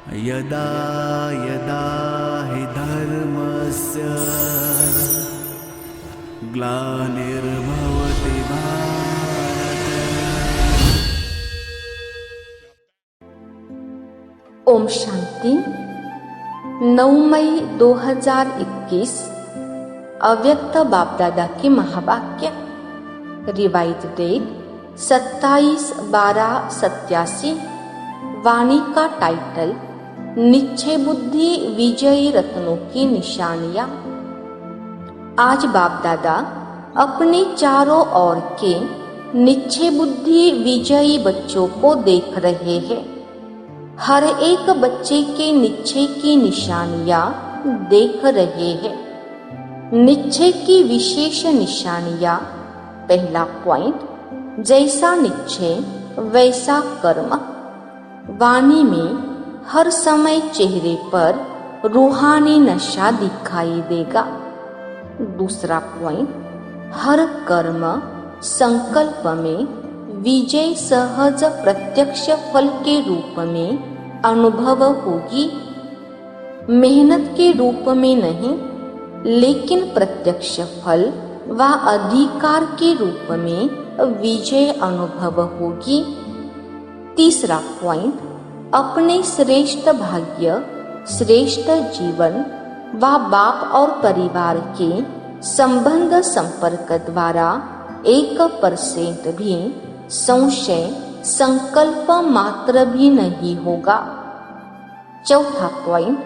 यदा यदा हि धर्मस्य ग्लानिर्भवति भारत। ओम शांति। 9 मई 2021 अव्यक्त बाप दादा के महावाक्य। Revise date 27/12/87। वाणी का टाइटल निश्चय बुद्धि विजयी रत्नों की निशानियां। आज बाप दादा अपने चारों ओर के निश्चय बुद्धि विजयी बच्चों को देख रहे हैं। हर एक बच्चे के निश्चय की निशानियां देख रहे हैं। निश्चय की विशेष निशानियां। पहला पॉइंट, जैसा निश्चय वैसा कर्म। वाणी में हर समय चेहरे पर रूहानी नशा दिखाई देगा। दूसरा पॉइंट, हर कर्म संकल्प में विजय सहज प्रत्यक्ष फल के रूप में अनुभव होगी। मेहनत के रूप में नहीं, लेकिन प्रत्यक्ष फल व अधिकार के रूप में विजय अनुभव होगी। तीसरा पॉइंट, अपने श्रेष्ठ भाग्य, श्रेष्ठ जीवन व बाप और परिवार के संबंध संपर्क द्वारा 1% भी संशय संकल्प मात्र भी नहीं होगा। चौथा पॉइंट,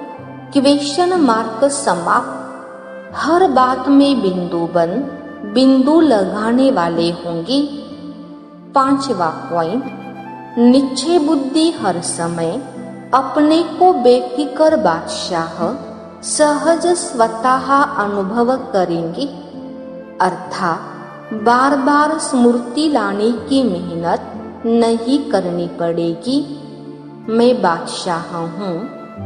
क्वेश्चन मार्क समाप्त। हर बात में बिंदु लगाने वाले होंगे। पांचवा पॉइंट, निश्चय बुद्धि हर समय अपने को बेफिक्र बादशाह सहज स्वतः अनुभव करेंगे। अर्थात बार बार स्मृति लाने की मेहनत नहीं करनी पड़ेगी। मैं बादशाह हूँ,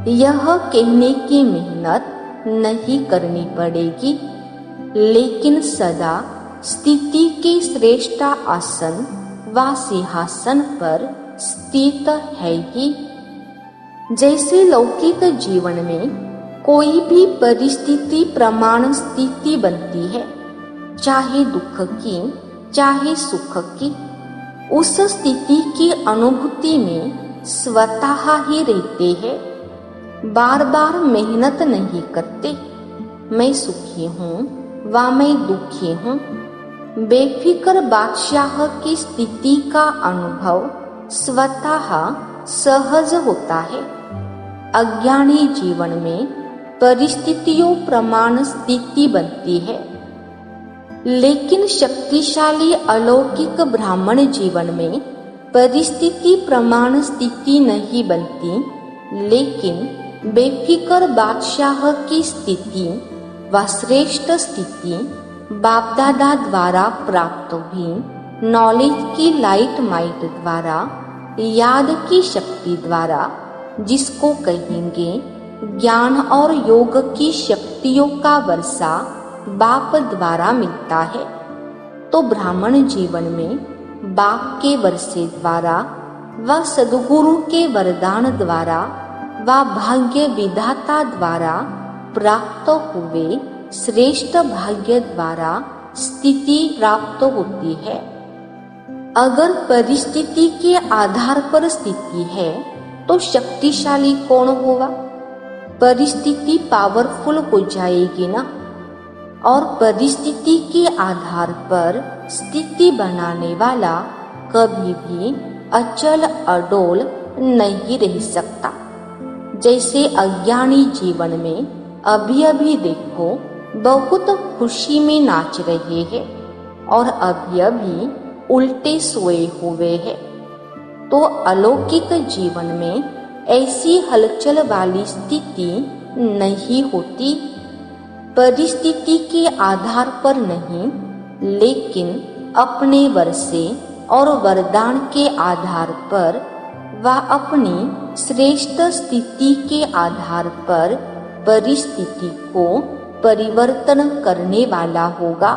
यह कहने की मेहनत नहीं करनी पड़ेगी, लेकिन सदा स्थिति के श्रेष्ठ आसन व सिंहासन पर स्थित है ही। जैसे लौकिक जीवन में कोई भी परिस्थिति प्रमाण स्थिति बनती है, चाहे दुख की चाहे सुख की, उस स्थिति की अनुभूति में स्वतः ही रहते हैं। बार बार मेहनत नहीं करते। मैं सुखी हूँ व मैं दुखी हूँ। बेफिक्र बादशाह की स्थिति का अनुभव स्वतः सहज होता है। अज्ञानी जीवन में परिस्थितियों प्रमाण स्थिति बनती है, लेकिन शक्तिशाली अलौकिक ब्राह्मण जीवन में परिस्थिति प्रमाण स्थिति नहीं बनती, लेकिन बेफिक्र बादशाह की स्थिति व श्रेष्ठ स्थिति बाप दादा द्वारा प्राप्त हुई नॉलेज की लाइट माइट द्वारा, याद की शक्ति द्वारा, जिसको कहेंगे ज्ञान और योग की शक्तियों का वर्षा बाप द्वारा मिलता है। तो ब्राह्मण जीवन में बाप के वर्षे द्वारा व सद्गुरु के वरदान द्वारा व भाग्य विधाता द्वारा प्राप्त हुए श्रेष्ठ भाग्य द्वारा स्थिति प्राप्त होती है। अगर परिस्थिति के आधार पर स्थिति है तो शक्तिशाली कौन होगा? परिस्थिति पावरफुल हो जाएगी ना। और परिस्थिति के आधार पर स्थिति बनाने वाला कभी भी अचल अडोल नहीं रह सकता। जैसे अज्ञानी जीवन में अभी देखो बहुत खुशी में नाच रहे हैं और अभी उल्टे सोए हुए हैं। तो अलौकिक जीवन में ऐसी हलचल वाली स्थिति नहीं होती। परिस्थिति के आधार पर नहीं, लेकिन अपने वर्षे और वरदान के आधार पर व अपनी श्रेष्ठ स्थिति के आधार पर परिस्थिति को परिवर्तन करने वाला होगा।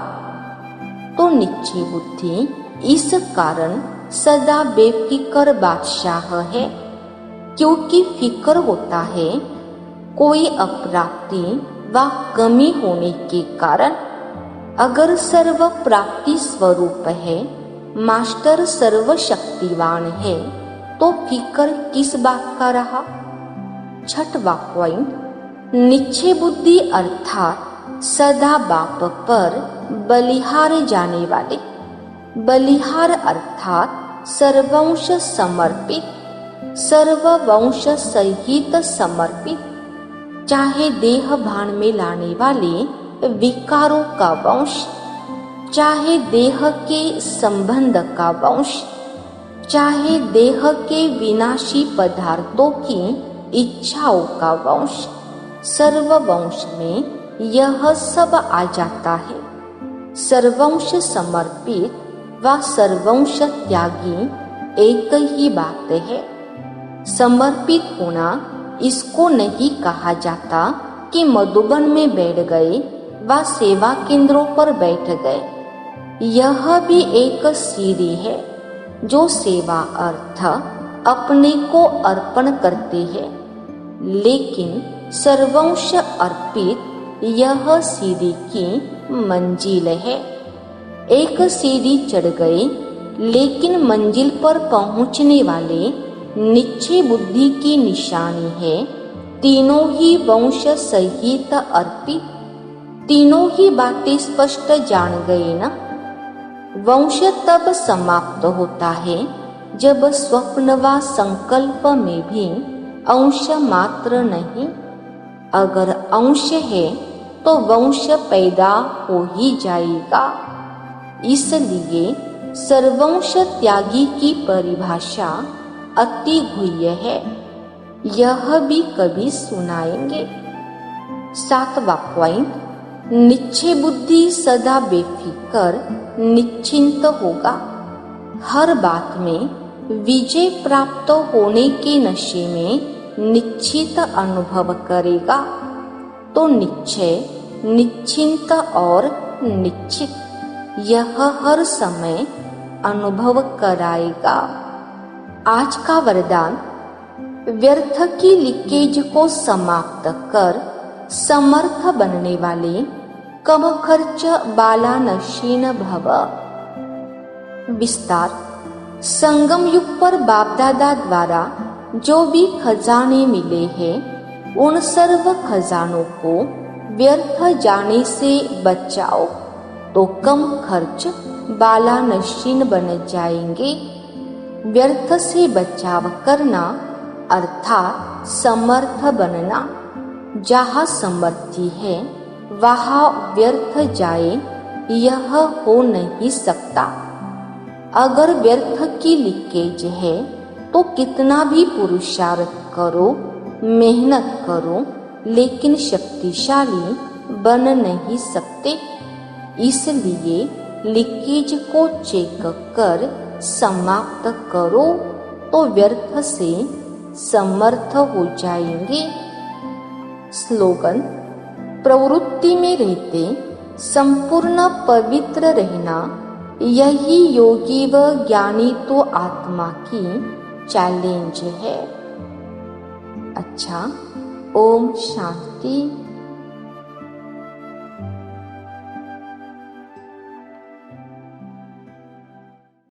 तो निश्चय बुद्धि इस कारण सदा बेफिक्र बादशाह है। क्योंकि फिक्र होता है कोई अप्राप्ति व कमी होने के कारण। अगर सर्व प्राप्ति स्वरूप है, मास्टर सर्वशक्तिवान है, तो फिक्र किस बात का रहा। छठवां पॉइंट, निश्चय बुद्धि अर्थात सदा बाप पर बलिहार जाने वाले। बलिहार अर्थात सर्वंश समर्पित, सर्ववंश सहित समर्पित, चाहे देह भान में लाने वाले विकारों का वंश, चाहे देह के संबंध का वंश, चाहे देह के विनाशी पदार्थों की इच्छाओं का वंश, सर्ववंश में यह सब आ जाता है। सर्वंश समर्पित व सर्वंश त्यागी एक ही बात है। समर्पित होना इसको नहीं कहा जाता कि मधुबन में बैठ गए व सेवा केंद्रों पर बैठ गए। यह भी एक सीढ़ी है जो सेवा अर्थ अपने को अर्पण करते हैं, लेकिन सर्वंश अर्पित यह सीढ़ी की मंजिल है। एक सीढ़ी चढ़ गए, लेकिन मंजिल पर पहुंचने वाले निश्चय बुद्धि की निशानी है तीनों ही वंश सहित अर्पित। तीनों ही बातें स्पष्ट जान गए ना। वंश तब समाप्त होता है जब स्वप्न व संकल्प में भी अंश मात्र नहीं। अगर अंश है तो वंश पैदा हो ही जाएगा। इसलिए सर्वंश त्यागी की परिभाषा अति गुह्य है, यह भी कभी सुनाएंगे। सातवां पॉइंट, निश्चय बुद्धि सदा बेफिक्र निश्चिंत होगा। हर बात में विजय प्राप्त होने के नशे में निश्चित अनुभव करेगा, तो निश्चय, निश्चिंत और निश्चित यह हर समय अनुभव कराएगा। आज का वरदान, व्यर्थ की लीकेज को समाप्त कर समर्थ बनने वाले कम खर्च बाला नशीन भव। विस्तार, संगम युग पर बाप दादा द्वारा जो भी खजाने मिले हैं, उन सर्व खजानों को व्यर्थ जाने से बचाओ तो कम खर्च बाला नशीन बन जाएंगे। व्यर्थ से बचाव करना अर्थात समर्थ बनना। जहाँ समर्थी है वहाँ व्यर्थ जाए यह हो नहीं सकता। अगर व्यर्थ की लीकेज है तो कितना भी पुरुषार्थ करो, मेहनत करो, लेकिन शक्तिशाली बन नहीं सकते। इसलिए लीकेज को चेक कर समाप्त करो तो व्यर्थ से समर्थ हो जाएंगे। स्लोगन, प्रवृत्ति में रहते संपूर्ण पवित्र रहना, यही योगी व ज्ञानी तो आत्मा की चैलेंज है। अच्छा, ओम शांति।